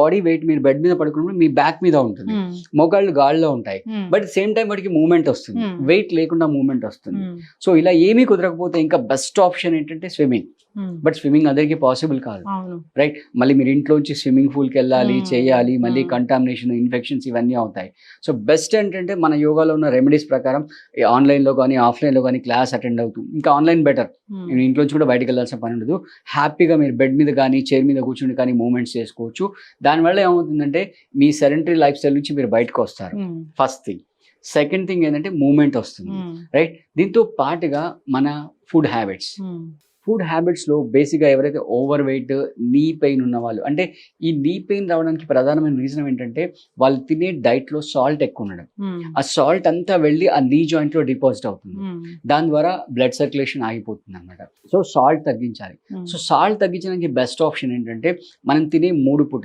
Body weight మీరు bed మీద పడుకున్నప్పుడు మీ బ్యాక్ మీద ఉంటుంది, మోకాళ్ళు గాల్లో ఉంటాయి, బట్ సేమ్ టైం వాటికి మూవ్మెంట్ వస్తుంది, వెయిట్ లేకుండా మూవ్మెంట్ వస్తుంది. సో ఇలా ఏమీ కుదరకపోతే ఇంకా బెస్ట్ ఆప్షన్ ఏంటంటే స్విమ్మింగ్. బట్ స్విమ్మింగ్ అందరికీ పాసిబుల్ కాదు, రైట్? మళ్ళీ మీరు ఇంట్లోంచి స్విమ్మింగ్ పూల్కి వెళ్ళాలి, చేయాలి, మళ్ళీ కంటామినేషన్, ఇన్ఫెక్షన్స్ ఇవన్నీ అవుతాయి. సో బెస్ట్ ఏంటంటే మన యోగాలో ఉన్న రెమెడీస్ ప్రకారం ఆన్లైన్లో కానీ ఆఫ్లైన్లో కానీ క్లాస్ అటెండ్ అవుతుంది. ఇంకా ఆన్లైన్ బెటర్, నేను ఇంట్లోంచి కూడా బయటకు వెళ్ళాల్సిన పని ఉండదు. హ్యాపీగా మీరు బెడ్ మీద కానీ చైర్ మీద కూర్చుని కానీ మూవ్మెంట్స్ చేసుకోవచ్చు. దానివల్ల ఏమవుతుందంటే మీ సెడెంటరీ లైఫ్ స్టైల్ నుంచి మీరు బయటకు వస్తారు, ఫస్ట్ థింగ్. సెకండ్ థింగ్ ఏంటంటే మూమెంట్ వస్తుంది, రైట్? దీంతో పాటుగా మన ఫుడ్ హ్యాబిట్స్లో బేసిక్గా ఎవరైతే ఓవర్ వెయిట్, నీ పెయిన్ ఉన్న వాళ్ళు, అంటే ఈ నీ పెయిన్ రావడానికి ప్రధానమైన రీజన్ ఏంటంటే వాళ్ళు తినే డైట్లో సాల్ట్ ఎక్కువ ఉండడం. ఆ సాల్ట్ అంతా వెళ్ళి ఆ నీ జాయింట్లో డిపాజిట్ అవుతుంది, దాని ద్వారా బ్లడ్ సర్క్యులేషన్ ఆగిపోతుంది అనమాట. సో సాల్ట్ తగ్గించాలి. సో సాల్ట్ తగ్గించడానికి బెస్ట్ ఆప్షన్ ఏంటంటే మనం తినే 3 పూటలు